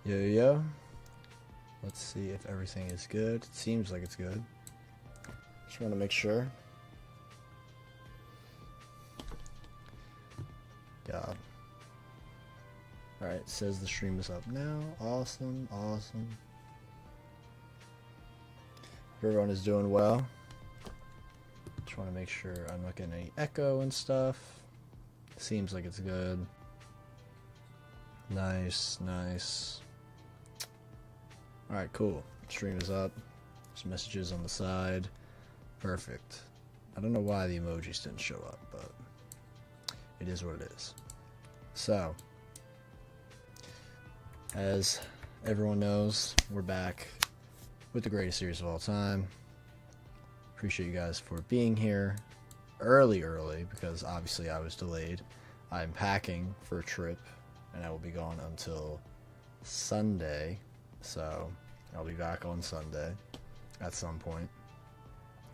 Yo, yo. Let's see if everything is good. It seems like it's good. Just want to make sure. God. Alright, it says the stream is up now. Awesome, awesome. Everyone is doing well. Just want to make sure I'm not getting any echo and stuff. Seems like it's good. Nice, nice. Alright, cool. Stream is up. There's messages on the side. Perfect. I don't know why the emojis didn't show up, but it is what it is. So, as everyone knows, we're back with the greatest series of all time. Appreciate you guys for being here early, because obviously I was delayed. I'm packing for a trip, and I will be gone until Sunday, so I'll be back on Sunday at some point.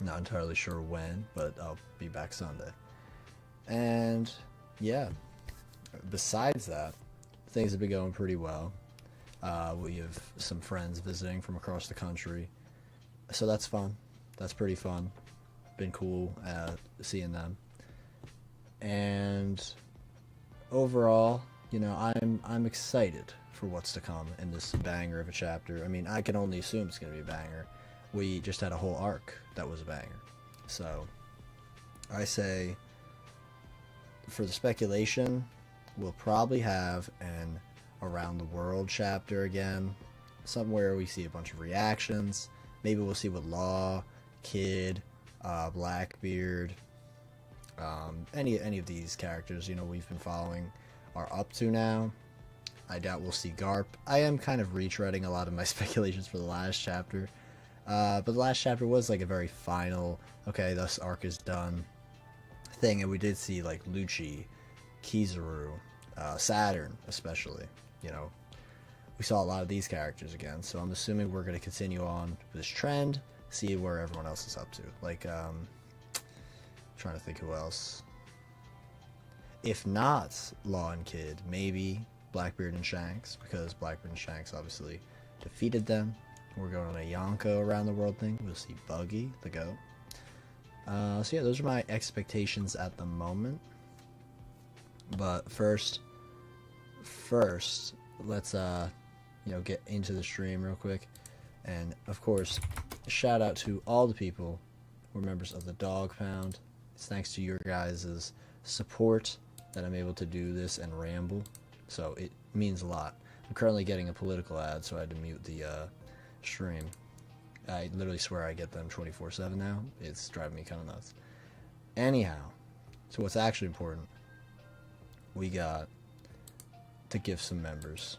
Not entirely sure when, but I'll be back Sunday. And yeah, besides that, things have been going pretty well. We have some friends visiting from across the country, so that's fun. That's pretty fun. Been cool seeing them. And overall, you know, I'm excited for what's to come in this banger of a chapter. I mean, I can only assume it's going to be a banger. We just had a whole arc that was a banger. So, I say, for the speculation, we'll probably have an Around the World chapter again. Somewhere we see a bunch of reactions. Maybe we'll see what Law, Kid, Blackbeard, any of these characters, you know, we've been following are up to now. I doubt we'll see Garp. I am kind of retreading a lot of my speculations for the last chapter. But the last chapter was like a very final, okay, this arc is done thing. And we did see like Lucci, Kizaru, Saturn especially. You know, we saw a lot of these characters again. So I'm assuming we're going to continue on this trend, see where everyone else is up to. Like, trying to think who else. If not Law and Kid, maybe Blackbeard and Shanks, because Blackbeard and Shanks obviously defeated them. We're going on a Yonko Around the World thing. We'll see Buggy, the goat. So yeah, those are my expectations at the moment. But first, let's you know, get into the stream real quick. And of course, shout out to all the people who are members of the Dog Pound. It's thanks to your guys' support that I'm able to do this and ramble. So it means a lot. I'm currently getting a political ad, so I had to mute the stream. I literally swear I get them 24/7 now. It's driving me kind of nuts. Anyhow, so what's actually important, we got to gift some members.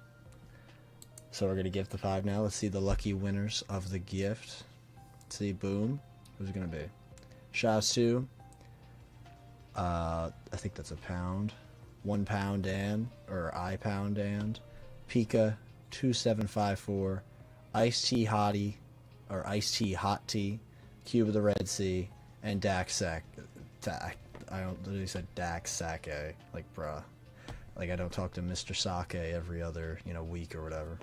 So we're going to gift the 5 now. Let's see the lucky winners of the gift. Let's see, boom. Who's it going to be? Shouts to, I think that's a pound. 1 pound Dan, or I pound Dan. Pika 2754. Iced Tea Hottie, or Iced Tea Hot Tea, Cube of the Red Sea, and Dak Sack. I don't literally said Dak Sake, like bruh. Like I don't talk to Mr. Sake every other, you know, week or whatever.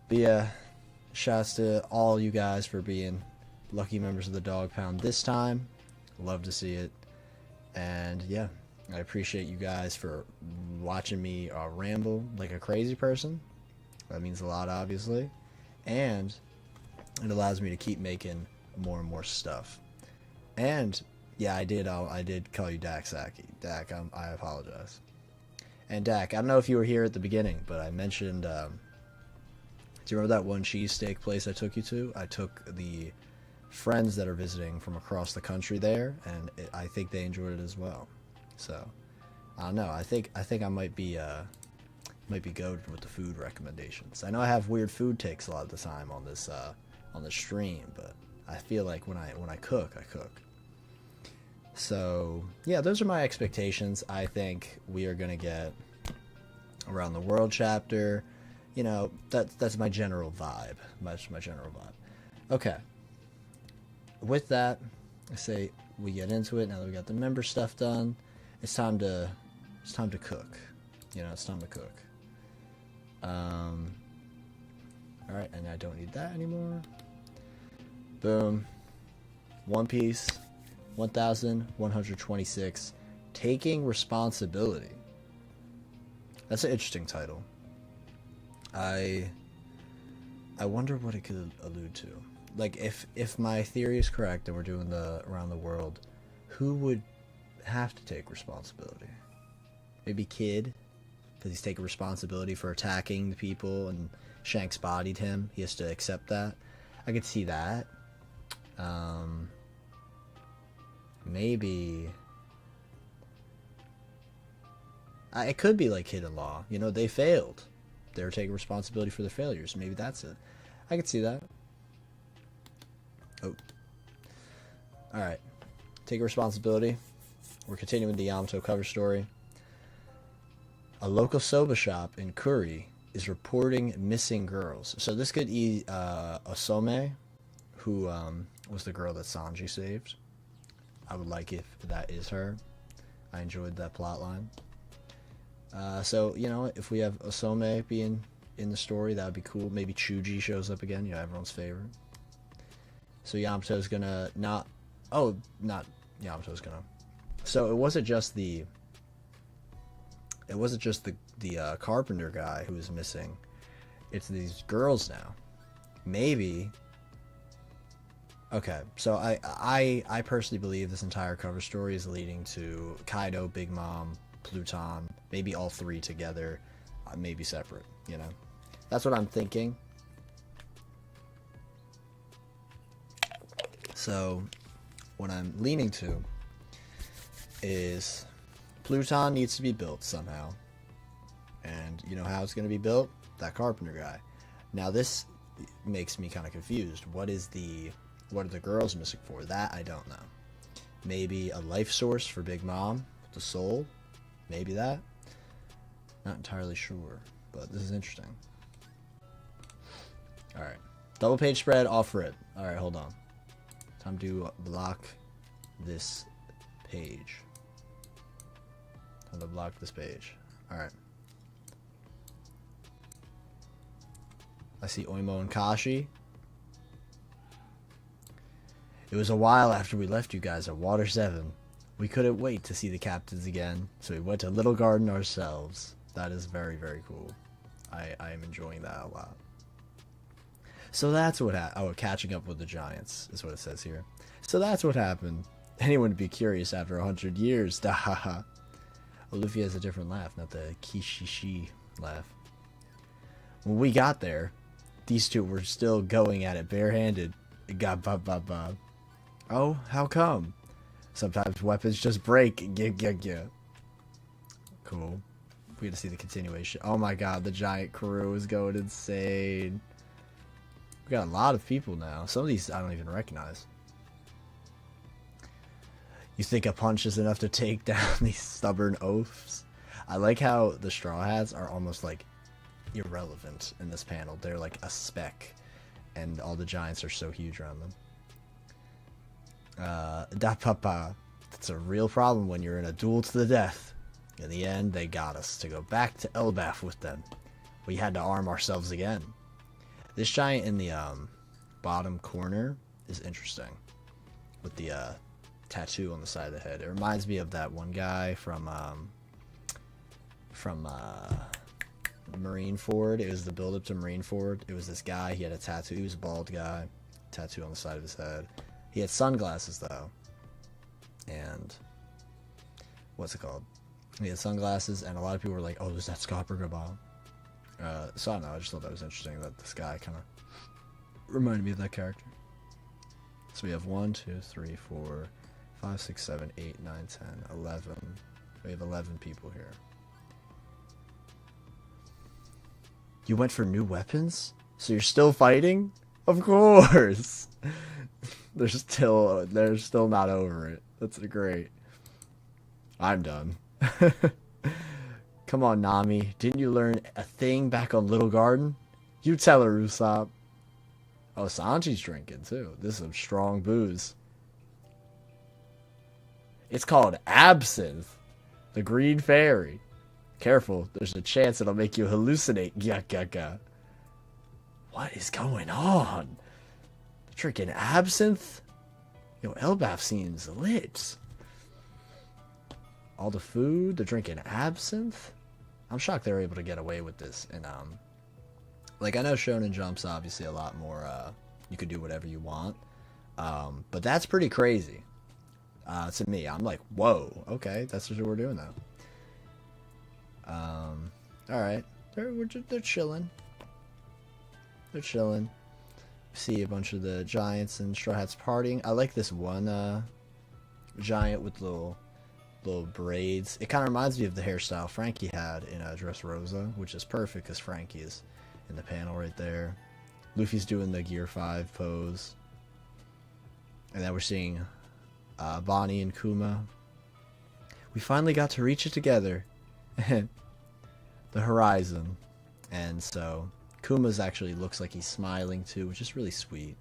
But yeah, shouts to all you guys for being lucky members of the Dog Pound this time. Love to see it. And yeah, I appreciate you guys for watching me ramble like a crazy person. That means a lot, obviously, and it allows me to keep making more and more stuff. And yeah, I did call you Dak Saki. Dak, I apologize. And Dak, I don't know if you were here at the beginning, but I mentioned. Do you remember that one cheesesteak place I took you to? I took the friends that are visiting from across the country there, and I think they enjoyed it as well. So I don't know. I think I might be goated with the food recommendations. I know I have weird food takes a lot of the time on this stream, but I feel like when I cook, I cook. So yeah, those are my expectations. I think we are gonna get Around the World chapter. You know, that's my general vibe. That's my general vibe. Okay. With that, I say we get into it. Now that we got the member stuff done, it's time to cook. You know, it's time to cook. Alright, and I don't need that anymore. Boom. One Piece. 1126. Taking Responsibility. That's an interesting title. I wonder what it could allude to. Like, if my theory is correct and we're doing the around the world, who would have to take responsibility? Maybe Kid, because he's taking responsibility for attacking the people and Shanks bodied him. He has to accept that. I could see that. Maybe it could be like Hidden Law. You know, they failed. They were taking responsibility for their failures. Maybe that's it. I could see that. Oh. Alright. Take responsibility. We're continuing the Yamato cover story. A local soba shop in Kuri is reporting missing girls. So this could be Osome, who was the girl that Sanji saved. I would like if that is her. I enjoyed that plot line. So, you know, if we have Osome being in the story, that would be cool. Maybe Chuji shows up again, you know, everyone's favorite. So Yamato's gonna not Yamato's gonna. So it wasn't just the carpenter guy who was missing. It's these girls now. Maybe. Okay, so I personally believe this entire cover story is leading to Kaido, Big Mom, Pluton, maybe all three together, maybe separate, you know. That's what I'm thinking. So, what I'm leaning to is Pluton needs to be built somehow. And you know how it's going to be built? That carpenter guy. Now this makes me kind of confused. What are the girls missing for? That I don't know. Maybe a life source for Big Mom, the soul. Maybe that. Not entirely sure, but this is interesting. Alright. Double page spread, off rip. Alright, hold on. Time to block this page. Time to block this page. Alright. I see Oimo and Kashi. It was a while after we left you guys at Water 7. We couldn't wait to see the captains again, so we went to Little Garden ourselves. That is very, very cool. I am enjoying that a lot. So that's what happened. Oh, catching up with the giants is what it says here. So that's what happened. Anyone would be curious after 100 years. Dahaha. Olivia has a different laugh, not the kishishi laugh. When we got there, these two were still going at it barehanded. Ba. Oh, how come? Sometimes weapons just break. Cool. We get to see the continuation. Oh my god, the giant crew is going insane. We got a lot of people now. Some of these I don't even recognize. You think a punch is enough to take down these stubborn oafs? I like how the Straw Hats are almost like irrelevant in this panel. They're like a speck, and all the giants are so huge around them. Da papa. That's a real problem when you're in a duel to the death. In the end, they got us to go back to Elbaf with them. We had to arm ourselves again. This giant in the bottom corner is interesting, with the tattoo on the side of the head. It reminds me of that one guy from Marineford. It was the build-up to Marineford. It was this guy. He had a tattoo. He was a bald guy. Tattoo on the side of his head. He had sunglasses, though. And what's it called? He had sunglasses, and a lot of people were like, oh, is that Scott Bob? So I don't know. I just thought that was interesting that this guy kind of reminded me of that character. So we have 1, 2, 3, 4, 5, 6, 7, 8, 9, 10, 11. We have 11 people here. You went for new weapons? So you're still fighting? Of course! They're still not over it. That's great. I'm done. Come on, Nami. Didn't you learn a thing back on Little Garden? You tell her, Usopp. Oh, Sanji's drinking, too. This is some strong booze. It's called Absinthe. The Green Fairy. Careful, there's a chance it'll make you hallucinate. Gaga. What is going on? Drinking absinthe? Yo, Elbaf seems lit. All the food, they're drinking absinthe? I'm shocked they were able to get away with this. And, like, I know Shonen Jump's obviously a lot more, you could do whatever you want. But that's pretty crazy. To me, I'm like, whoa, okay, that's what we're doing now. Alright. They're chilling. They're chilling. See a bunch of the giants and Straw Hats partying. I like this one, giant with little braids. It kind of reminds me of the hairstyle Frankie had in Dressrosa, which is perfect because Frankie is in the panel right there. Luffy's doing the Gear 5 pose. And then we're seeing Bonnie and Kuma. We finally got to reach it together. The horizon. And so Kuma's actually looks like he's smiling too, which is really sweet.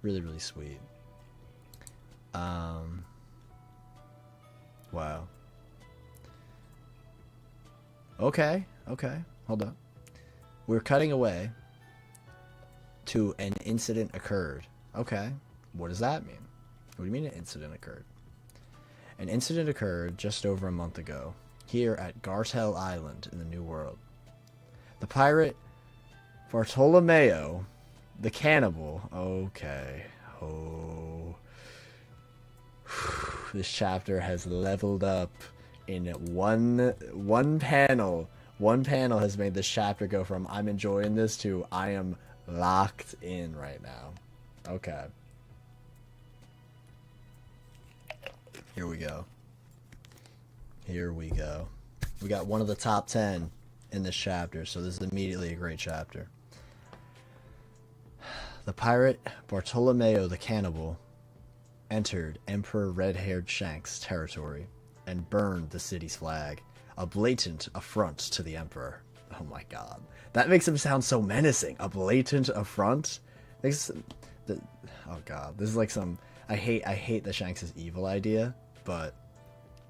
Really, really sweet. Wow. Okay, hold up. We're cutting away to an incident occurred. Okay, what does that mean? What do you mean an incident occurred? An incident occurred just over a month ago, here at Gartel Island in the New World. The pirate Bartolomeo, the cannibal. Okay. Oh. This chapter has leveled up in one panel. One panel has made this chapter go from I'm enjoying this to I am locked in right now. Okay. Here we go. Here we go. We got one of the top 10 in this chapter, so this is immediately a great chapter. The pirate Bartolomeo the Cannibal entered Emperor Red-Haired Shank's territory and burned the city's flag, a blatant affront to the Emperor. Oh my god. That makes him sound so menacing. A blatant affront? Oh god. This is like some... I hate the Shanks is evil idea, but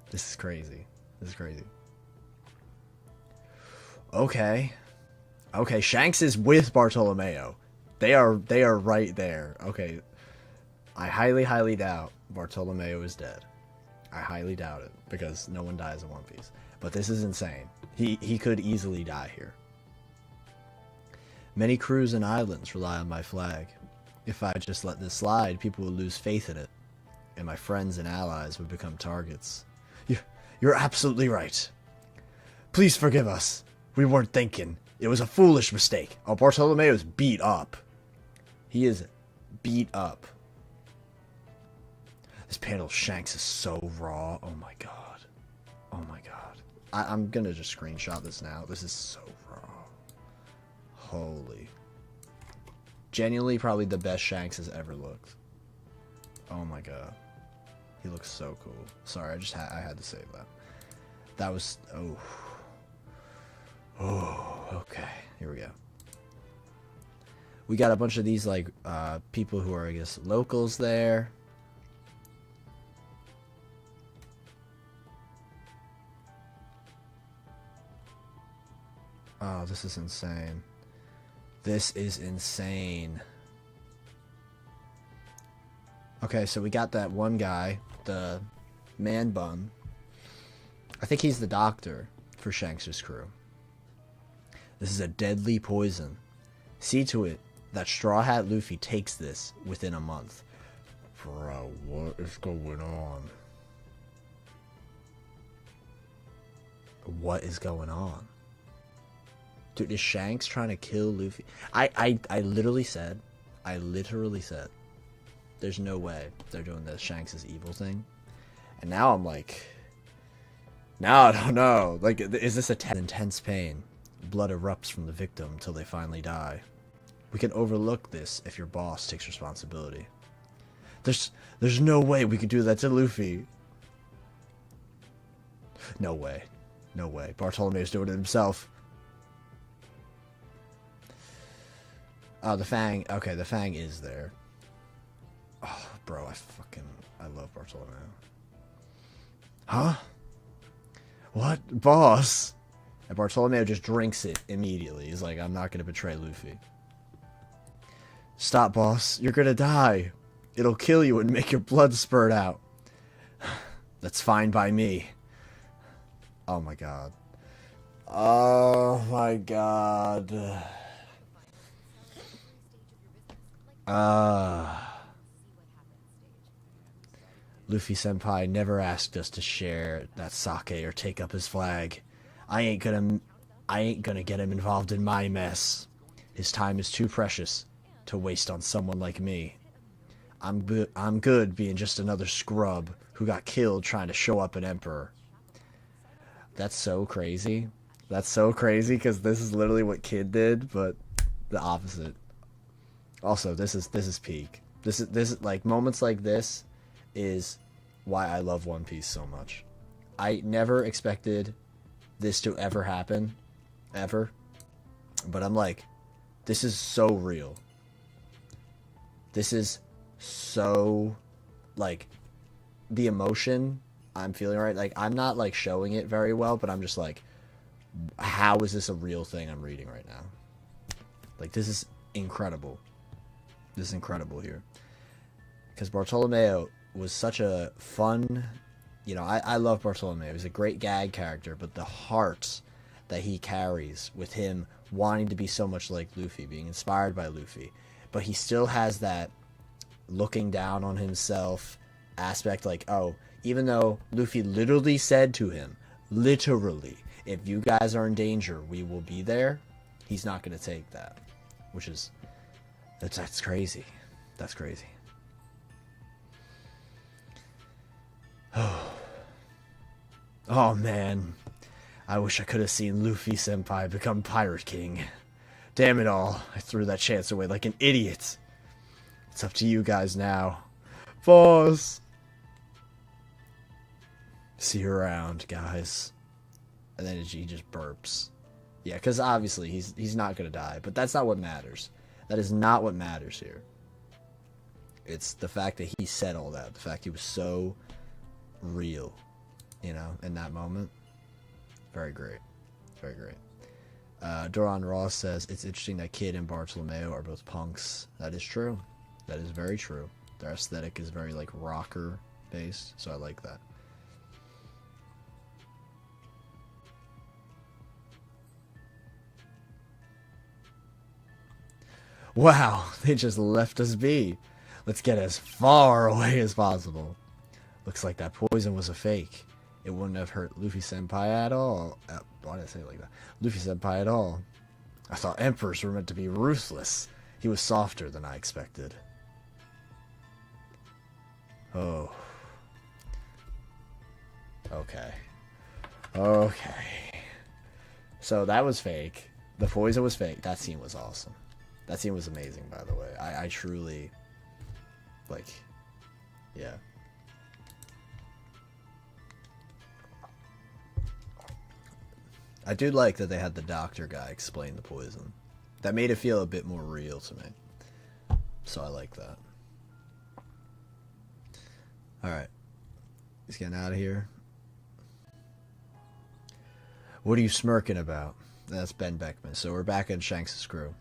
this is crazy. This is crazy. Okay. Okay, Shanks is with Bartolomeo. They are right there. Okay. I highly doubt Bartolomeo is dead. I highly doubt it, because no one dies in One Piece. But this is insane. He could easily die here. Many crews and islands rely on my flag. If I just let this slide, people would lose faith in it, and my friends and allies would become targets. You're absolutely right. Please forgive us. We weren't thinking. It was a foolish mistake. Oh, Bartolomeo's beat up. He is beat up. This panel Shanks is so raw. Oh my god. Oh my god. I'm gonna just screenshot this now. This is so raw. Holy. Genuinely probably the best Shanks has ever looked. Oh my god. He looks so cool. Sorry, I had to save that. That was... Oh. Oh, okay. Here we go. We got a bunch of these, like, people who are, I guess, locals there. Oh, this is insane. This is insane. Okay, so we got that one guy, the man bun. I think he's the doctor for Shanks' crew. This is a deadly poison. See to it that Straw Hat Luffy takes this within a month. Bro, what is going on? What is going on? Dude, is Shanks trying to kill Luffy? I literally said, there's no way they're doing the Shanks' evil thing. And now I'm like, now I don't know. Like, is this a intense pain? Blood erupts from the victim till they finally die. We can overlook this if your boss takes responsibility. There's no way we could do that to Luffy. No way. No way. Bartolomeo's doing it himself. Oh, the Fang. Okay, the Fang is there. Oh, bro, I love Bartolomeo. Huh? What? Boss? And Bartolomeo just drinks it immediately. He's like, I'm not going to betray Luffy. Stop, boss. You're going to die. It'll kill you and make your blood spurt out. That's fine by me. Oh my god. Oh my god. Luffy senpai never asked us to share that sake or take up his flag. I ain't gonna get him involved in my mess. His time is too precious to waste on someone like me. I'm good being just another scrub who got killed trying to show up an emperor. That's so crazy. That's so crazy because this is literally what Kid did, but the opposite. Also, this is peak. This is like moments like this is why I love One Piece so much. I never expected this to ever happen, ever. But I'm like, this is so real. This is so, like, the emotion I'm feeling right. Like, I'm not, like, showing it very well, but I'm just like, how is this a real thing I'm reading right now? Like, this is incredible. This is incredible here. Because Bartolomeo was such a fun, you know, I love Bartolomeo. He's a great gag character, but the heart that he carries with him wanting to be so much like Luffy, being inspired by Luffy, but he still has that looking down on himself aspect, like, oh, even though Luffy literally said to him, literally, if you guys are in danger, we will be there, he's not going to take that, which is, that's crazy. That's crazy. Oh man, I wish I could have seen Luffy senpai become Pirate King. Damn it all, I threw that chance away like an idiot. It's up to you guys now. Boss! See you around, guys. And then he just burps. Yeah, because obviously he's not going to die, but that's not what matters. That is not what matters here. It's the fact that he said all that. The fact he was so real, you know, in that moment. Very great. Very great. Doron Ross says, it's interesting that Kid and Bartolomeo are both punks. That is true. That is very true. Their aesthetic is very, like, rocker based, so I like that. Wow, they just left us be. Let's get as far away as possible. Looks like that poison was a fake. It wouldn't have hurt Luffy senpai at all. Why did I say it like that? Luffy senpai at all. I thought emperors were meant to be ruthless. He was softer than I expected. Oh. Okay. Okay. So that was fake. The poison was fake. That scene was awesome. That scene was amazing, by the way. I truly, like, yeah. I do like that they had the doctor guy explain the poison. That made it feel a bit more real to me. So I like that. Alright. He's getting out of here. What are you smirking about? That's Ben Beckman. So we're back in Shanks' crew.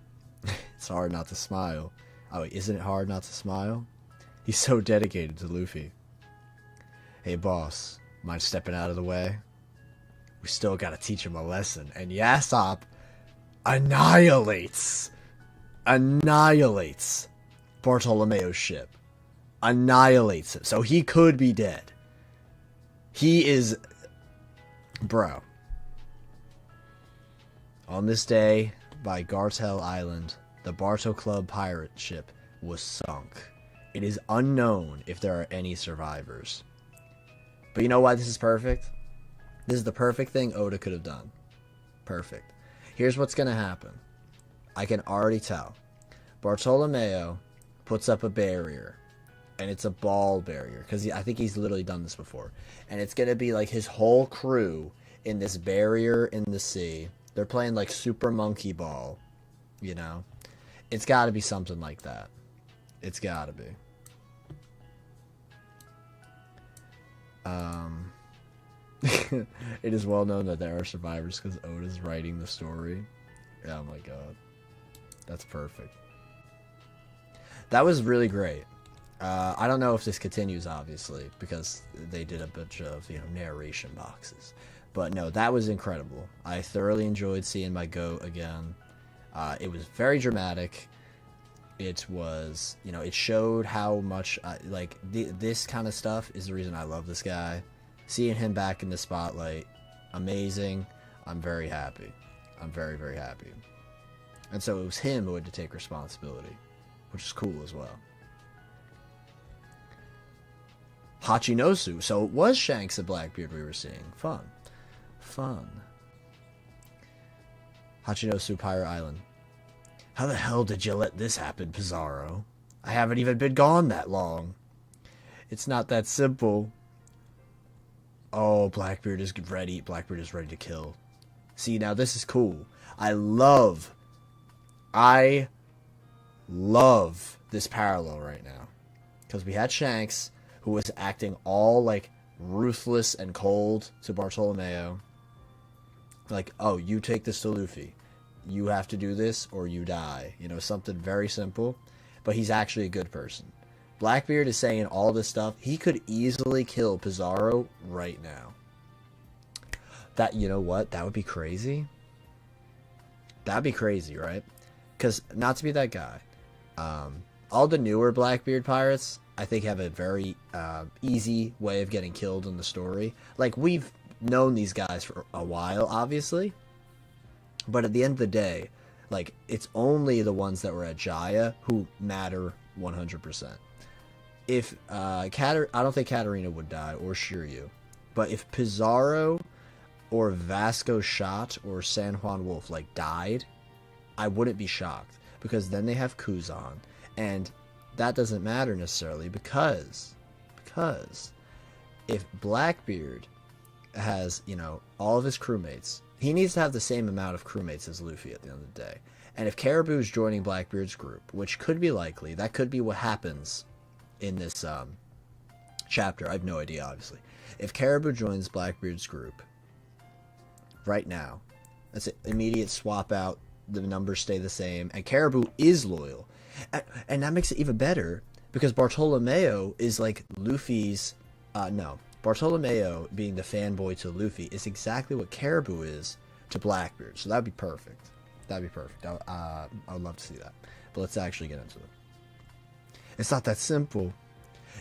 It's hard not to smile. Oh, isn't it hard not to smile? He's so dedicated to Luffy. Hey, boss. Mind stepping out of the way? We still gotta teach him a lesson. And Yasopp annihilates Bartolomeo's ship. Annihilates him. So he could be dead. He is... Bro. On this day, by Gartel Island, the Barto Club pirate ship was sunk. It is unknown if there are any survivors. But you know why this is perfect? This is the perfect thing Oda could have done. Perfect. Here's what's going to happen. I can already tell. Bartolomeo puts up a barrier. And it's a ball barrier. Because I think he's literally done this before. And it's going to be like his whole crew in this barrier in the sea. They're playing like Super Monkey Ball. You know? It's got to be something like that. It's got to be. It is well known that there are survivors because Oda's writing the story. Oh my god. That's perfect. That was really great. I don't know if this continues, obviously, because they did a bunch of, narration boxes. But no, that was incredible. I thoroughly enjoyed seeing my goat again. It was very dramatic. It was, it showed how much, this kind of stuff is the reason I love this guy. Seeing him back in the spotlight, amazing. I'm very happy. I'm very, very happy. And so it was him who had to take responsibility, which is cool as well. Hachinosu. So it was Shanks and Blackbeard we were seeing. Fun. Fun. Hachinosu Pirate Island. How the hell did you let this happen, Pizarro? I haven't even been gone that long. It's not that simple. Oh, Blackbeard is ready. Blackbeard is ready to kill. See, now this is cool. I love this parallel right now. Because we had Shanks, who was acting all, ruthless and cold to Bartolomeo. Like, oh, you take this to Luffy. You have to do this or you die. Something very simple. But he's actually a good person. Blackbeard is saying all this stuff. He could easily kill Pizarro right now. That, you know what? That would be crazy. That'd be crazy, right? Because, not to be that guy, all the newer Blackbeard pirates, I think, have a very easy way of getting killed in the story. Like, we've known these guys for a while, obviously. But at the end of the day, it's only the ones that were at Jaya who matter 100%. If I don't think Katarina would die, or Shiryu. But if Pizarro or Vasco Shot or San Juan Wolf died, I wouldn't be shocked, because then they have Kuzan, and that doesn't matter necessarily, because if Blackbeard has, all of his crewmates, he needs to have the same amount of crewmates as Luffy at the end of the day. And if Caribou's joining Blackbeard's group, which could be likely, that could be what happens in this chapter. I have no idea, obviously. If Caribou joins Blackbeard's group right now, that's an immediate swap out, the numbers stay the same, and Caribou is loyal. And that makes it even better, because Bartolomeo is Luffy's... Bartolomeo being the fanboy to Luffy is exactly what Caribou is to Blackbeard. So that'd be perfect. That'd be perfect. I would love to see that. But let's actually get into it. It's not that simple.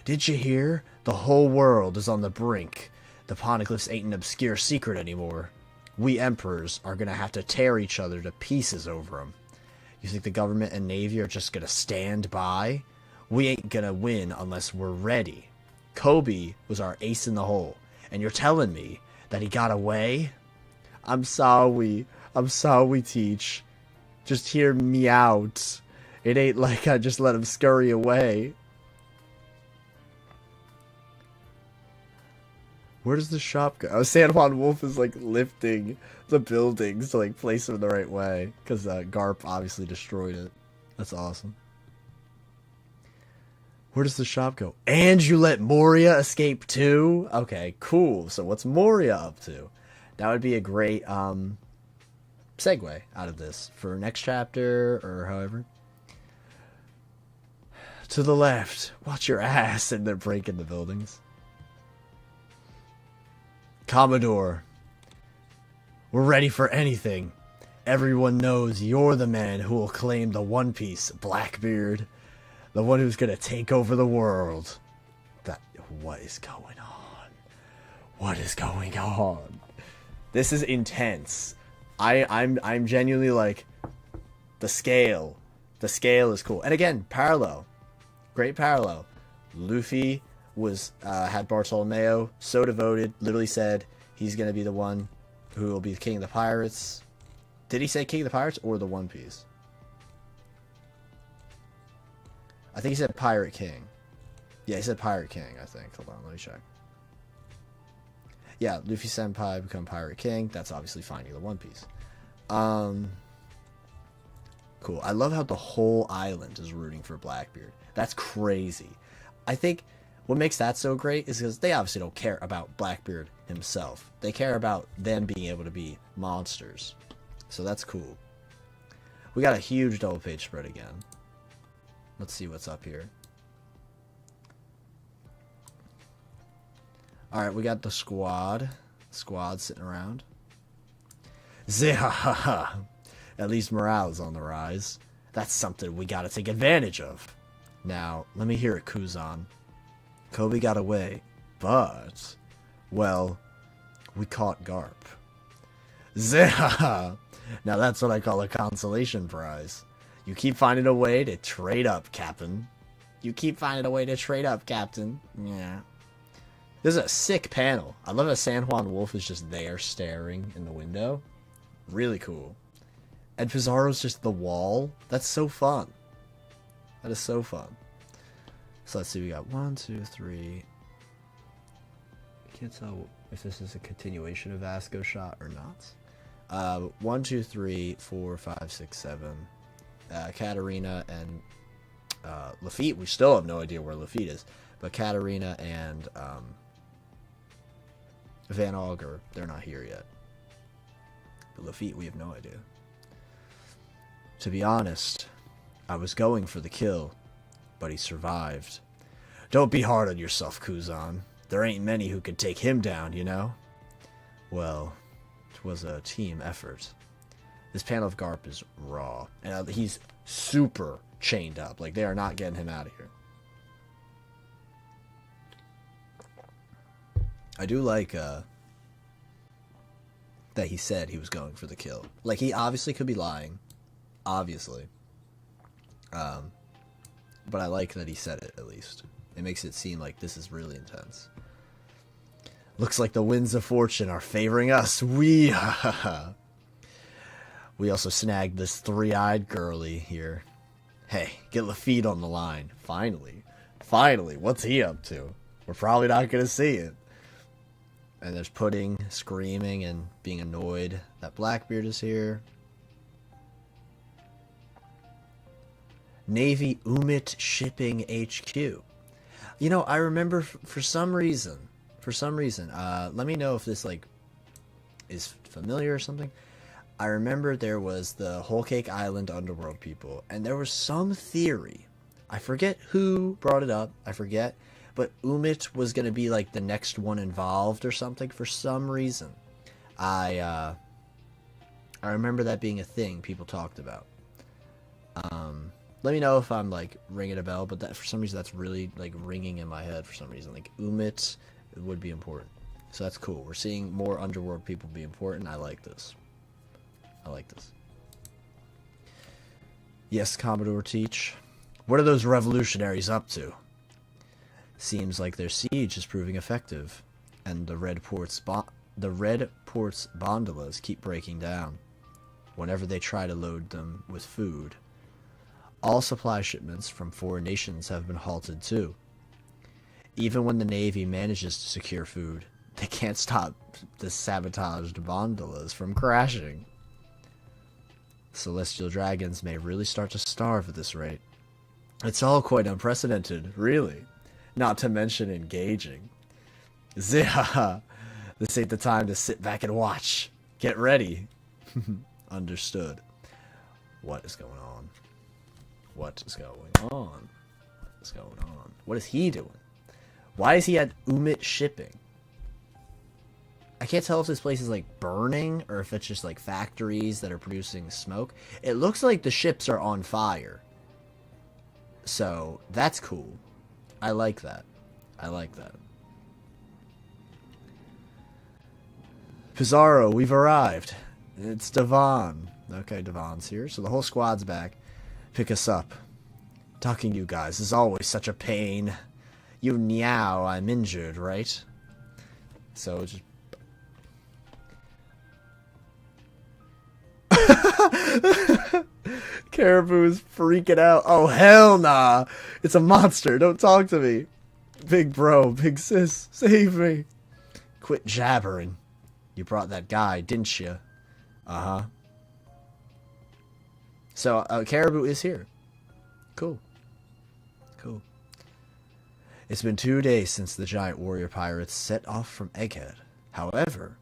Did you hear? The whole world is on the brink. The poneglyphs ain't an obscure secret anymore. We emperors are gonna have to tear each other to pieces over them. You think the government and navy are just gonna stand by? We ain't gonna win unless we're ready. Kobe was our ace in the hole, and you're telling me that he got away? I'm sorry, Teach. Just hear me out. It ain't like I just let him scurry away. Where does the shop go? Oh, San Juan Wolf is lifting the buildings to place them the right way, because Garp obviously destroyed it. That's awesome. Where does the shop go? And you let Moria escape too? Okay, cool. So what's Moria up to? That would be a great segue out of this for next chapter, or however. To the left. Watch your ass. And they're breaking the buildings. Commodore. We're ready for anything. Everyone knows you're the man who will claim the One Piece, Blackbeard. The one who's gonna take over the world. What is going on? What is going on? This is intense. I'm genuinely the scale. The scale is cool. And again, parallel. Great parallel. Luffy was had Bartolomeo so devoted, literally said he's gonna be the one who will be the king of the pirates. Did he say king of the pirates or the One Piece? I think he said Pirate King. Yeah, he said Pirate King, I think. Hold on, let me check. Yeah, Luffy Senpai become Pirate King. That's obviously finding the One Piece. Cool. I love how the whole island is rooting for Blackbeard. That's crazy. I think What makes that so great is because they obviously don't care about Blackbeard himself. They care about them being able to be monsters. So that's cool. We got a huge double page spread again. Let's see what's up here. Alright, we got the squad. Squad sitting around. Zihahaha. At least morale is on the rise. That's something we gotta take advantage of. Now, let me hear it, Kuzan. Kobe got away, but, well, we caught Garp. Zihaha. Now that's what I call a consolation prize. You keep finding a way to trade up, Captain. You keep finding a way to trade up, Captain. Yeah. This is a sick panel. I love that San Juan Wolf is just there staring in the window. Really cool. And Pizarro's just the wall. That's so fun. That is so fun. So let's see, we got 1, 2, 3. I can't tell if this is a continuation of Vasco shot or not. 1, 2, 3, 4, 5, 6, 7. Katarina and Lafitte. We still have no idea where Lafitte is. But Katarina and Van Auger, they're not here yet. But Lafitte, we have no idea. To be honest, I was going for the kill, but he survived. Don't be hard on yourself, Kuzan. There ain't many who could take him down, you know? Well, it was a team effort. This panel of Garp is raw, and he's super chained up. Like, they are not getting him out of here. I do like that he said he was going for the kill. Like, he obviously could be lying. Obviously. But I like that he said it, at least. It makes it seem like this is really intense. Looks like the winds of fortune are favoring us. We also snagged this three-eyed girly here. Hey, get Lafitte on the line. Finally. Finally. What's he up to? We're probably not going to see it. And there's Pudding screaming and being annoyed that Blackbeard is here. Navy Umit Shipping HQ. You know, I remember for some reason, let me know if this, like, is familiar or something. I remember there was the Whole Cake Island underworld people, and there was some theory. I forget who brought it up. I forget. But Umit was going to be, like, the next one involved or something for some reason. I remember that being a thing people talked about. Let me know if I'm, like, ringing a bell, but that for some reason that's really, like, ringing in my head for some reason. Like, Umit would be important. So that's cool. We're seeing more underworld people be important. I like this. I like this. Yes, Commodore Teach. What are those revolutionaries up to? Seems like their siege is proving effective, and the Red Port's gondolas keep breaking down whenever they try to load them with food. All supply shipments from foreign nations have been halted too. Even when the Navy manages to secure food, they can't stop the sabotaged gondolas from crashing. Celestial dragons may really start to starve at this rate. It's all quite unprecedented, really. Not to mention engaging. Zihaha! This ain't the time to sit back and watch. Get ready. Understood. What is going on? What is going on? What is going on? What is he doing? Why is he at Umit Shipping? I can't tell if this place is, like, burning or if it's just, like, factories that are producing smoke. It looks like the ships are on fire. So, that's cool. I like that. I like that. Pizarro, we've arrived. It's Devon. Okay, Devon's here. So the whole squad's back. Pick us up. Talking to you guys is always such a pain. You meow, I'm injured, right? So just... Caribou's freaking out. Oh, hell nah. It's a monster. Don't talk to me. Big bro, big sis, save me. Quit jabbering. You brought that guy, didn't you? Uh-huh. So, Caribou is here. Cool. Cool. It's been 2 days since the giant warrior pirates set off from Egghead. However,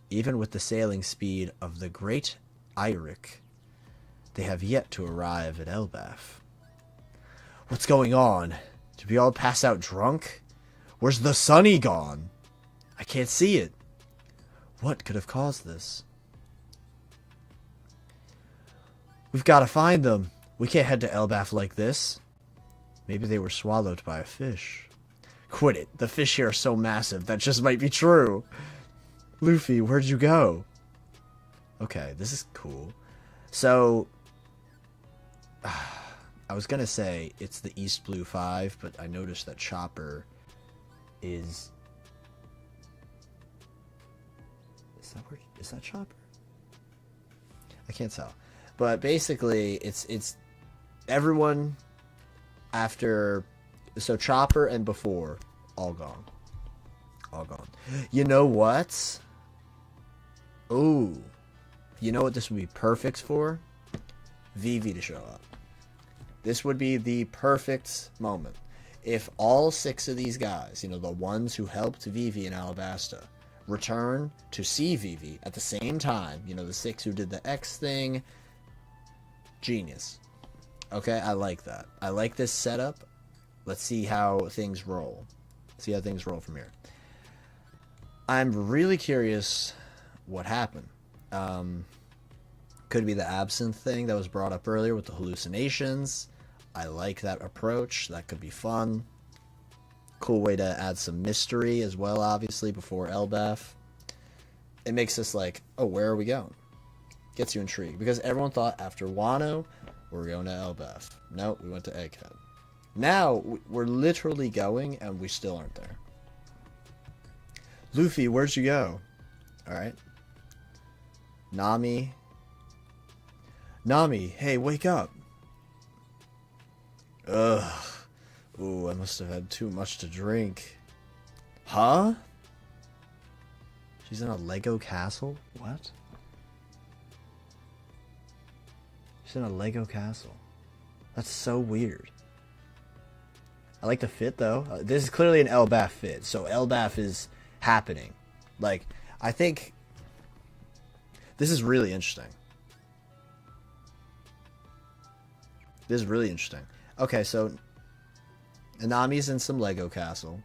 even with the sailing speed of the great Eirik, they have yet to arrive at Elbaf. What's going on? Did we all pass out drunk? Where's the sunny gone? I can't see it. What could have caused this? We've got to find them. We can't head to Elbaf like this. Maybe they were swallowed by a fish. Quit it. The fish here are so massive that just might be true. Luffy, where'd you go? Okay, this is cool. So, I was gonna say it's the East Blue 5, but I noticed that Chopper is... Is that Chopper? I can't tell. But basically, it's everyone after... So Chopper and before, all gone. All gone. You know what? Ooh. You know what this would be perfect for? Vivi to show up. This would be the perfect moment. If all 6 of these guys, you know, the ones who helped Vivi in Alabasta, return to see Vivi at the same time, you know, the 6 who did the X thing, genius. Okay, I like that. I like this setup. Let's see how things roll. See how things roll from here. I'm really curious what happened. Could be the absinthe thing that was brought up earlier with the hallucinations. I like that approach. That could be fun. Cool way to add some mystery as well, obviously, before Elbaf. It makes us like, oh, where are we going? Gets you intrigued. Because everyone thought after Wano, we're going to Elbaf. Nope, we went to Egghead. Now, we're literally going, and we still aren't there. Luffy, where'd you go? Alright. Nami, hey, wake up. Ugh. Ooh, I must have had too much to drink. Huh? She's in a Lego castle? What? She's in a Lego castle. That's so weird. I like the fit, though. This is clearly an Elbaf fit, so Elbaf is happening. Like, I think... This is really interesting. This is really interesting. Okay, so... Nanami's in some Lego castle.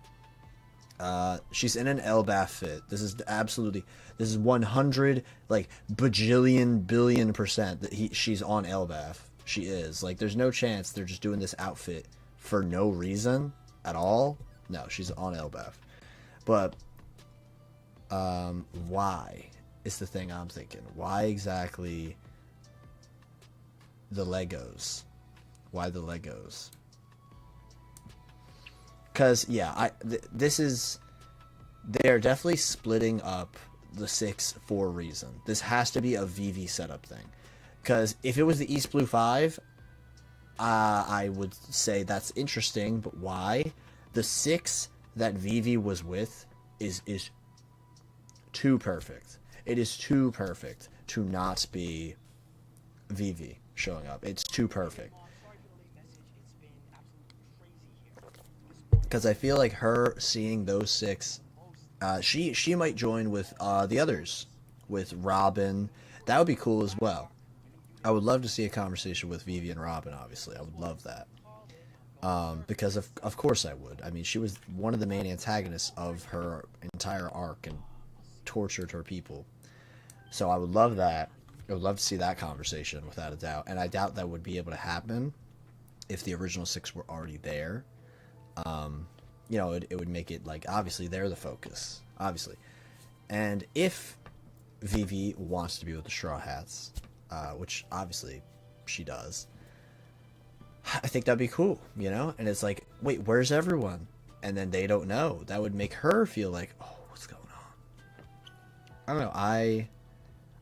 She's in an Elbaf fit. This is absolutely... This is 100, like, bajillion, billion % that she's on Elbaf. She is. Like, there's no chance they're just doing this outfit for no reason at all. No, she's on Elbaf. But, why is the thing I'm thinking. Why exactly the Legos? Why the Legos? Because, yeah, this is... They're definitely splitting up the 6 for a reason. This has to be a Vivi setup thing. Because if it was the East Blue 5, I would say that's interesting, but why? The 6 that Vivi was with is too perfect. It is too perfect to not be Vivi showing up. It's too perfect. Because I feel like her seeing those 6, she might join with the others, with Robin. That would be cool as well. I would love to see a conversation with Vivi and Robin, obviously. I would love that. Because of course I would. I mean, she was one of the main antagonists of her entire arc and tortured her people. So I would love that. I would love to see that conversation, without a doubt. And I doubt that would be able to happen if the original 6 were already there. You know, it would make it, like, obviously they're the focus. Obviously. And if Vivi wants to be with the Straw Hats, which obviously she does, I think that'd be cool, you know? And it's like, wait, where's everyone? And then they don't know. That would make her feel like, oh, what's going on? I don't know.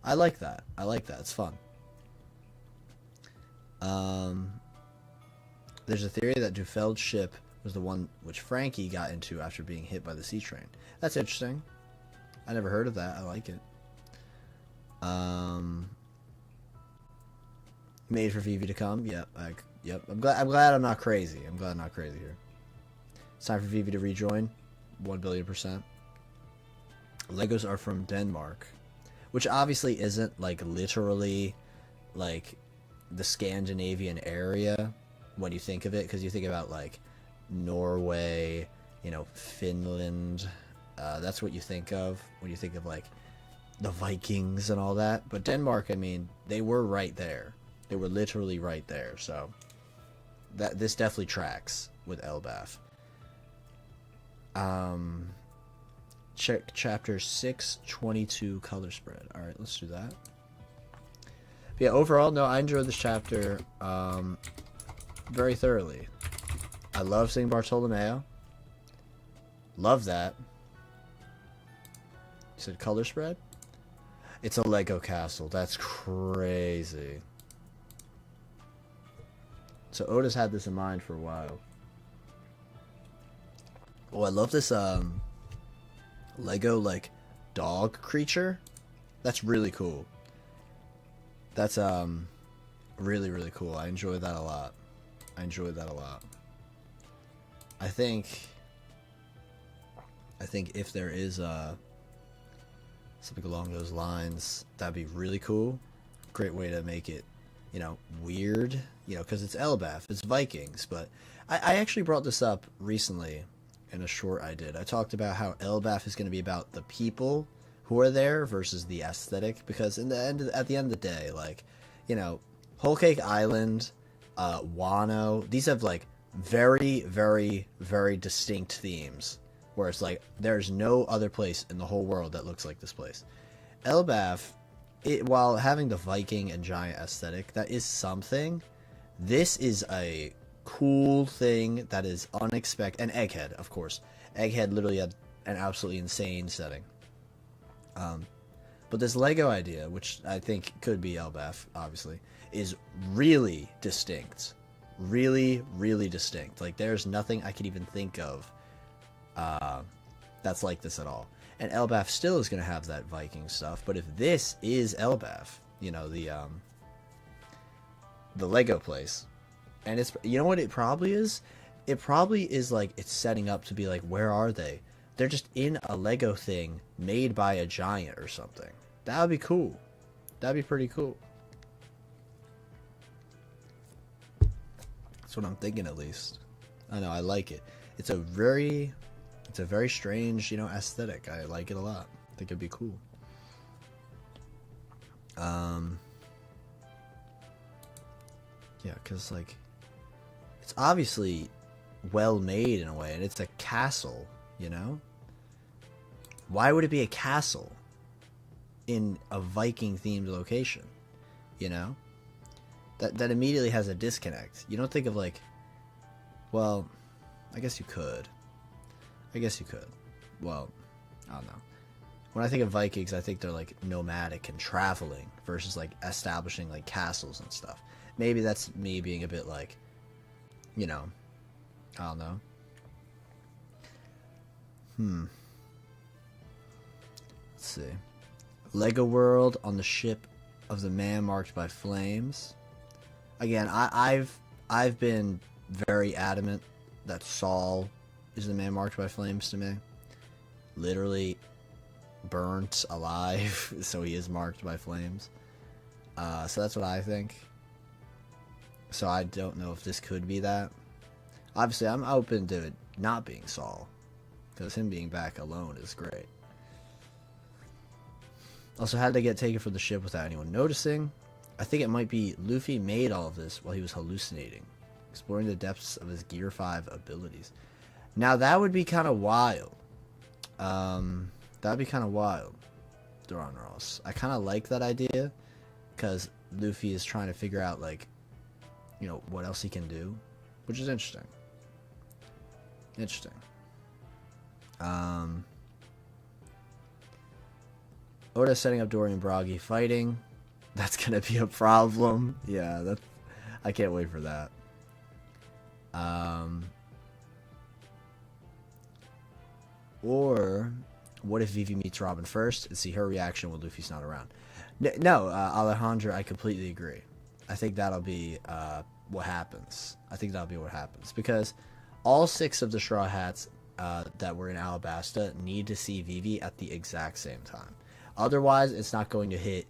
I like that. I like that. It's fun. There's a theory that Dufeld's ship was the one which Frankie got into after being hit by the sea train. That's interesting. I never heard of that. I like it. Made for Vivi to come. Yep. Yep. I'm glad I'm not crazy. I'm glad I'm not crazy here. It's time for Vivi to rejoin. 1,000,000,000%. Legos are from Denmark, which obviously isn't like literally like the Scandinavian area when you think of it, because you think about like Norway, you know, Finland. That's what you think of when you think of like the Vikings and all that. But Denmark, I mean, they were right there. They were literally right there. So this definitely tracks with Elbaf. Check chapter 622 color spread. All right, let's do that. But yeah, overall, no, I enjoyed this chapter very thoroughly. I love seeing Bartolomeo. Love that. You said color spread? It's a Lego castle. That's crazy. So Oda's had this in mind for a while. Oh, I love this Lego like dog creature. That's really cool. That's really, really cool. I enjoy that a lot. I think if there is something along those lines, that'd be really cool. Great way to make it, you know, weird, you know, because it's Elbaf, it's Vikings. But I actually brought this up recently in a short I did. I talked about how Elbaf is going to be about the people who are there versus the aesthetic, because at the end of the day, like, you know, Whole Cake Island, Wano, these have like very, very, very distinct themes, where it's like there's no other place in the whole world that looks like this place. Elbaf, while having the Viking and giant aesthetic, that is something. This is a cool thing that is unexpected. And Egghead, of course. Egghead literally had an absolutely insane setting. But this Lego idea, which I think could be Elbaf, obviously, is really distinct. Really, really distinct. Like, there's nothing I could even think of that's like this at all. And Elbaf still is going to have that Viking stuff, but if this is Elbaf, you know, the Lego place, and it's, you know what it probably is? It probably is like, it's setting up to be like, where are they? They're just in a Lego thing made by a giant or something. That would be cool. That'd be pretty cool. That's what I'm thinking, at least. I know, I like it. It's a very strange, you know, aesthetic. I like it a lot. I think it'd be cool. Yeah, because, like, it's obviously well made in a way, and it's a castle, you know? Why would it be a castle in a Viking-themed location, you know? That immediately has a disconnect. You don't think of, like, well, I guess you could. Well, I don't know. When I think of Vikings, I think they're like nomadic and traveling versus like establishing like castles and stuff. Maybe that's me being a bit like, you know, I don't know. Let's see. Lego World on the ship of the man marked by flames. Again, I've been very adamant that Saul is the man marked by flames to me. Literally burnt alive, so he is marked by flames. So that's what I think. So I don't know if this could be that. Obviously, I'm open to it not being Saul, because him being back alone is great. Also, how did they get taken from the ship without anyone noticing? I think it might be Luffy made all of this while he was hallucinating, exploring the depths of his Gear 5 abilities. Now, that would be kind of wild. That'd be kind of wild, Duran Ross. I kind of like that idea, because Luffy is trying to figure out, like, you know, what else he can do, which is interesting. Oda setting up Dory and Bragi fighting. That's gonna be a problem. Yeah, I can't wait for that. Or what if Vivi meets Robin first and see her reaction when Luffy's not around? No, Alejandra, I completely agree. I think that'll be what happens. Because All 6 of the Straw Hats that were in Alabasta need to see Vivi at the exact same time. Otherwise, it's not going to hit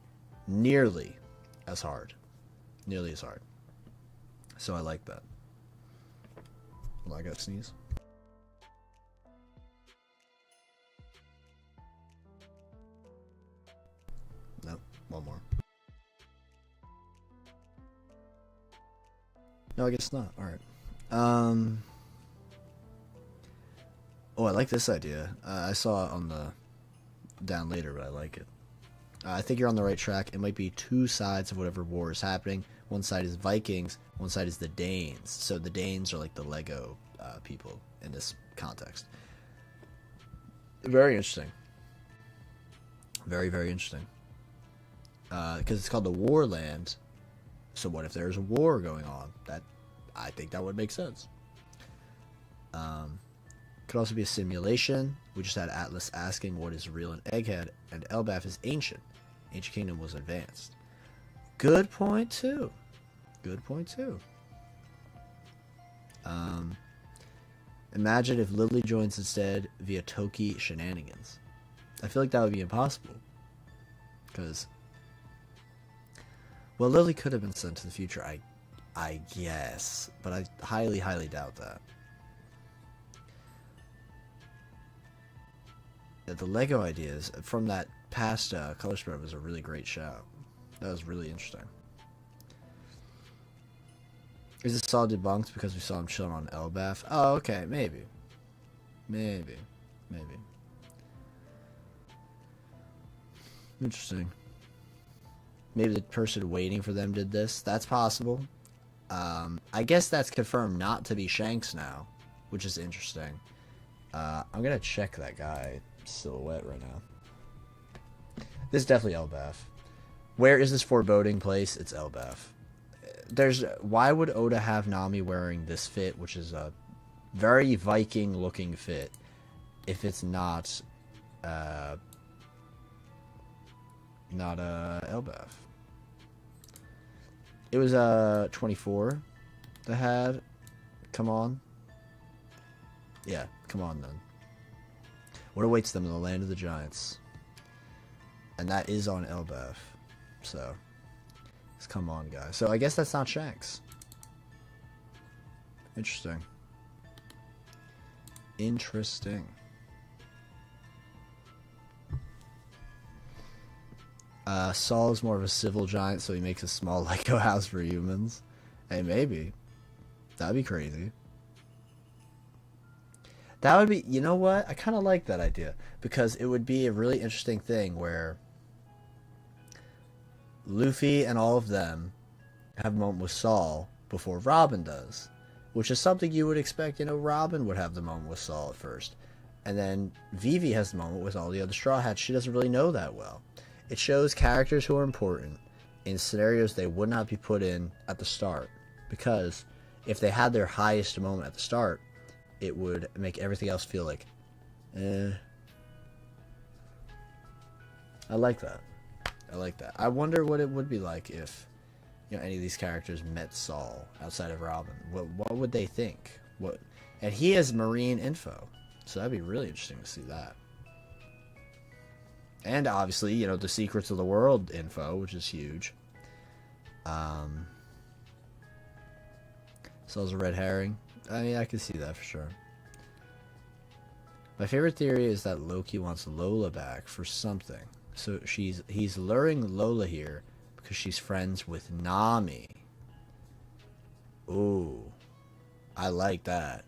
nearly as hard. Nearly as hard. So I like that. Well, I got sneeze. Nope, one more. No, I guess not. Alright. Oh, I like this idea. I saw it on the down later, but I like it. I think you're on the right track. It might be 2 sides of whatever war is happening. One side is Vikings, one side is the Danes. So the Danes are like the Lego people in this context. Very interesting. Very, very interesting. Because it's called the Warland. So what if there's a war going on? I think that would make sense. Could also be a simulation. We just had Atlas asking what is real in Egghead, and Elbaf is ancient. Ancient Kingdom was advanced. Good point too. Good point too. Imagine if Lily joins instead via Toki shenanigans. I feel like that would be impossible. Because, well, Lily could have been sent to the future, I guess. But I highly, highly doubt that. The Lego ideas from that past color spread was a really great shout. That was really interesting. Is this all debunked because we saw him chilling on Elbaf? Oh, okay, maybe. Maybe. Interesting. Maybe the person waiting for them did this. That's possible. I guess that's confirmed not to be Shanks now, which is interesting. I'm gonna check that guy silhouette right now. This is definitely Elbaf. Where is this foreboding place? It's Elbaf. Why would Oda have Nami wearing this fit, which is a very Viking looking fit, if it's not Elbaf? It was 24 that had. Come on. Yeah, come on then. What awaits them in the land of the giants? And that is on Elbaf. So, come on, guys. So I guess that's not Shanks. Interesting. Saul is more of a civil giant, so he makes a small Lego house for humans. Hey, maybe. That'd be crazy. That would be, you know what? I kind of like that idea, because it would be a really interesting thing where Luffy and all of them have a moment with Saul before Robin does, which is something you would expect, Robin would have the moment with Saul at first. And then Vivi has the moment with all the other Straw Hats. She doesn't really know that well. It shows characters who are important in scenarios they would not be put in at the start, because if they had their highest moment at the start, it would make everything else feel like, I like that. I wonder what it would be like if, any of these characters met Saul outside of Robin. What would they think? And he has marine info, so that'd be really interesting to see that. And obviously, the Secrets of the World info, which is huge. Saul's a red herring. I mean, I can see that for sure. My favorite theory is that Loki wants Lola back for something. So he's luring Lola here because she's friends with Nami. Ooh. I like that.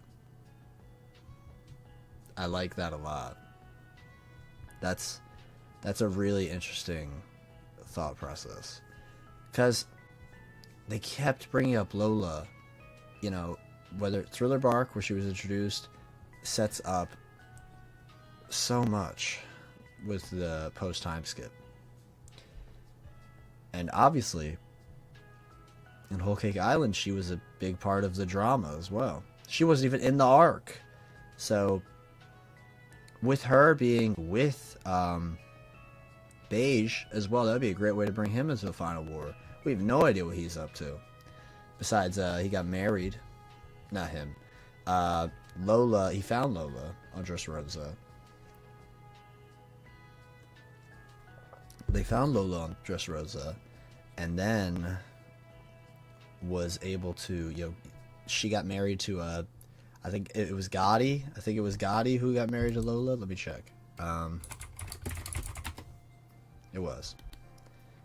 I like that a lot. That's a really interesting thought process. Because they kept bringing up Lola, whether Thriller Bark, where she was introduced, sets up so much with the post-time skip. And obviously, in Whole Cake Island, she was a big part of the drama as well. She wasn't even in the arc. So, with her being with Beige as well, that'd be a great way to bring him into the final war. We have no idea what he's up to. Besides, he got married. Not him. Lola, he found Lola on Dressrosa. They found Lola on Dressrosa, and then was able to, she got married to I think it was Gotti. I think it was Gotti who got married to Lola. Let me check. It was.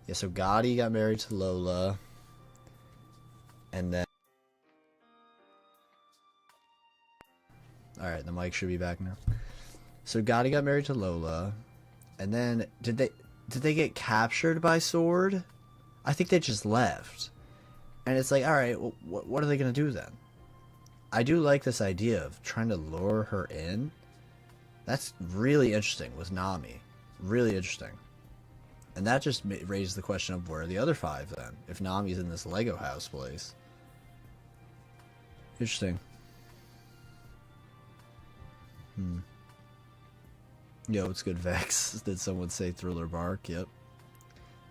Yeah, so Gotti got married to Lola, and then alright, the mic should be back now. So Gotti got married to Lola, and then did they get captured by Sword? I think they just left. And it's like, alright, well, what are they going to do then? I do like this idea of trying to lure her in. That's really interesting with Nami. Really interesting. And that just raised the question of where are the other 5 then? If Nami's in this Lego house place. Interesting. Yo, it's good, Vex. Did someone say Thriller Bark? Yep.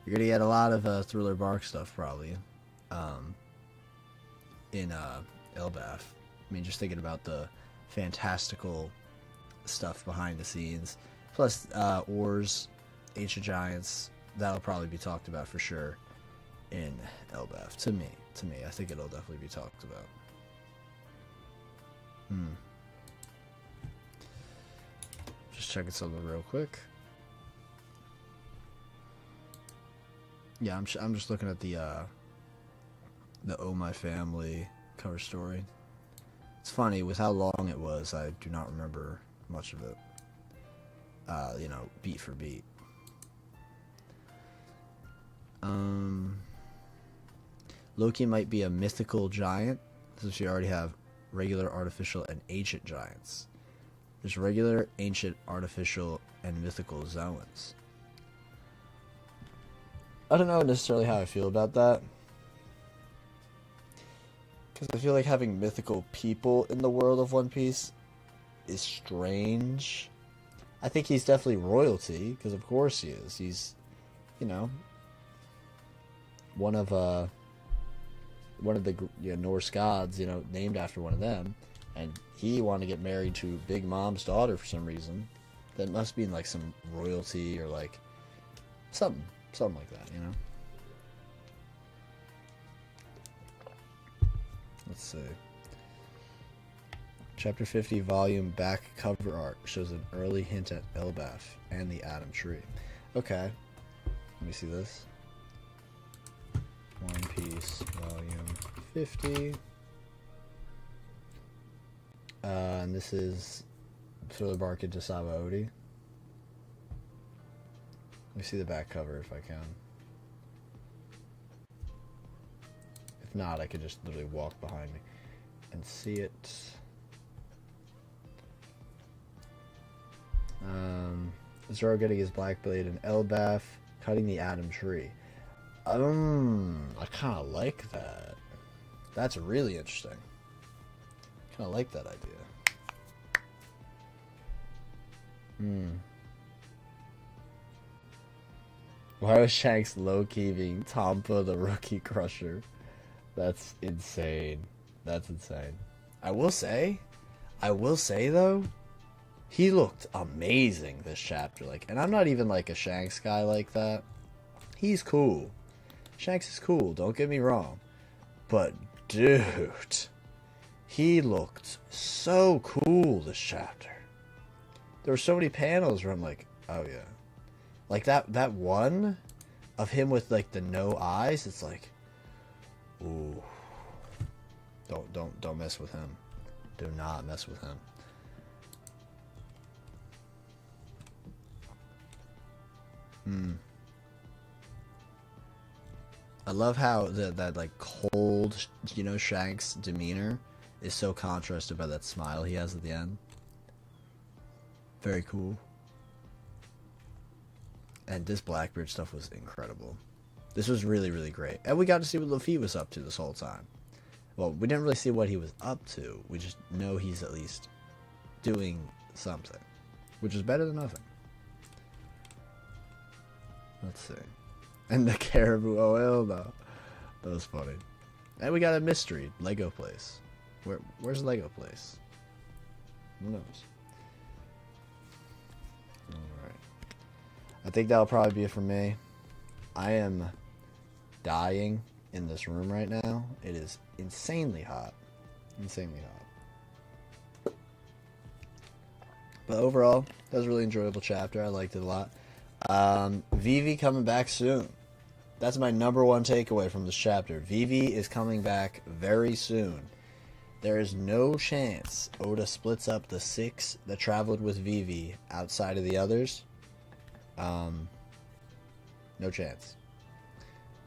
You're gonna get a lot of Thriller Bark stuff probably. In Elbaf. I mean, just thinking about the fantastical stuff behind the scenes. Plus, Ors, Ancient Giants, that'll probably be talked about for sure in Elbaf. To me, I think it'll definitely be talked about. Just checking something real quick. Yeah, I'm just looking at the Oh My Family cover story. It's funny, with how long it was, I do not remember much of it. Beat for beat. Loki might be a mythical giant, since we already have regular, artificial, and ancient giants. There's regular, ancient, artificial, and mythical zones. I don't know necessarily how I feel about that. Because I feel like having mythical people in the world of One Piece is strange. I think he's definitely royalty, because of course he is. He's, one of the Norse gods, named after one of them. And he wanted to get married to Big Mom's daughter for some reason. That must be like some royalty or like something like that, Let's see. Chapter 50 volume back cover art shows an early hint at Elbaf and the Atom Tree. Okay. Let me see this. One Piece volume 50. And this is Thriller Bark into Sabaody. Let me see the back cover if I can. If not, I could just literally walk behind me and see it. Zoro getting his Black Blade and Elbaf cutting the Atom Tree. I kind of like that. That's really interesting. Kind of like that idea. Why was Shanks low-key being Tompa the Rookie Crusher? That's insane. That's insane. I will say though, he looked amazing this chapter. And I'm not even like a Shanks guy like that. He's cool. Shanks is cool, don't get me wrong. But dude, he looked so cool this chapter. There were so many panels where I'm like, oh yeah. Like that one of him with like the no eyes, it's like, ooh. Don't mess with him. Do not mess with him. I love how that like cold, Shanks' demeanor is so contrasted by that smile he has at the end. Very cool. And this Blackbeard stuff was incredible. This was really, really great. And we got to see what Luffy was up to this whole time. Well, we didn't really see what he was up to. We just know he's at least doing something. Which is better than nothing. Let's see. And the Caribou OL, though. That was funny. And we got a mystery Lego place. Where's Lego Place? Who knows? Alright. I think that'll probably be it for me. I am dying in this room right now. It is insanely hot. Insanely hot. But overall, that was a really enjoyable chapter. I liked it a lot. Vivi coming back soon. That's my number one takeaway from this chapter. Vivi is coming back very soon. There is no chance Oda splits up the 6 that traveled with Vivi outside of the others. No chance.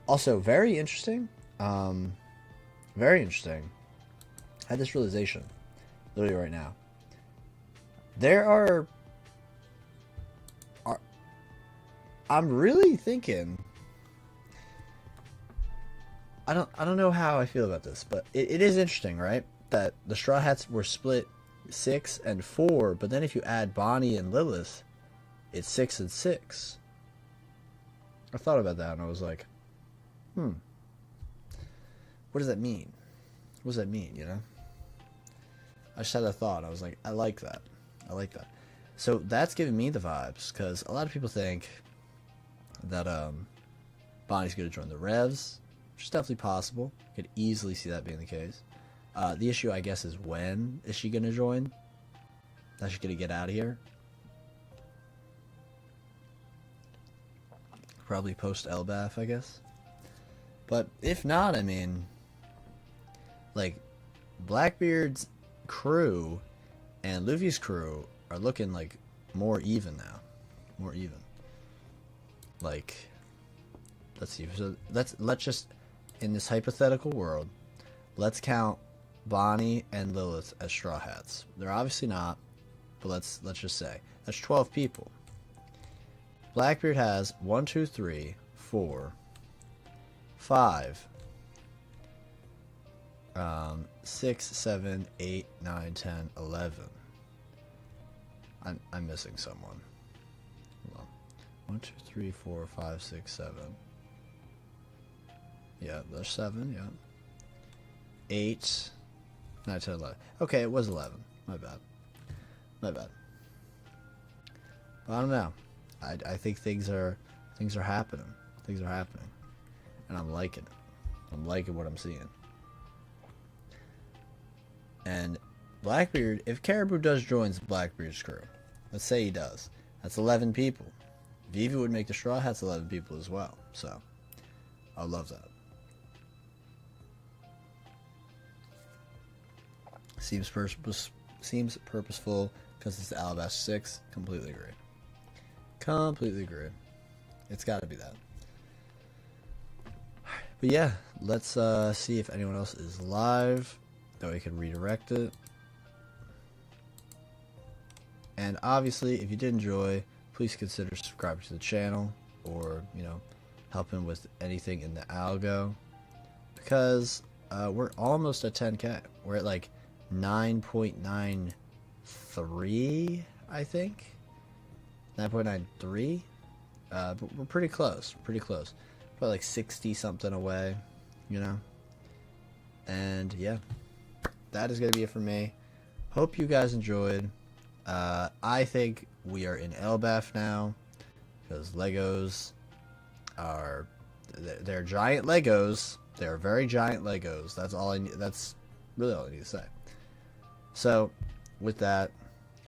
Also, very interesting. Very interesting. I had this realization literally right now. There are I'm really thinking. I don't know how I feel about this, but it is interesting, right? That the Straw Hats were split 6 and 4, but then if you add Bonnie and Lilith, it's 6 and 6. I thought about that and I was like, what does that mean? What does that mean, you know? I just had a thought. I was like, I like that. I like that. So that's giving me the vibes, because a lot of people think that Bonnie's going to join the Revs, which is definitely possible. Could easily see that being the case. The issue, I guess, is when is she going to join? Is she going to get out of here? Probably post Elbaf, I guess. But if not, I mean, like, Blackbeard's crew and Luffy's crew are looking like more even now. More even. Like, let's see. So let's just, in this hypothetical world, let's count Bonnie and Lilith as Straw Hats. They're obviously not, but let's just say that's 12 people. Blackbeard has 1, 2, 3, 4, 5, 6, 7, 8, 9, 10, 11. I'm missing someone. Hold on. 1, 2, 3, 4, 5, 6, 7. Yeah, there's 7, yeah. 8, 9, 10, 11. Okay, it was 11. My bad. My bad. I don't know. I think things are happening. Things are happening. And I'm liking it. I'm liking what I'm seeing. And Blackbeard, if Caribou does join Blackbeard's crew, let's say he does, that's 11 people. Vivi would make the Straw Hats 11 people as well. So, I love that. Seems purposeful because it's the Alabasta 6. Completely agree. Completely agree. It's got to be that. But yeah, let's see if anyone else is live. That we can redirect it. And obviously, if you did enjoy, please consider subscribing to the channel, or, you know, helping with anything in the algo, because we're almost at 10K. We're at like 9.93, I think. 9.93. But we're pretty close. Pretty close. Probably like 60 something away, you know. And yeah, that is going to be it for me. Hope you guys enjoyed. I think we are in Elbaf now, because Legos are, they're giant Legos. They're very giant Legos. That's all I need. That's really all I need to say. So with that,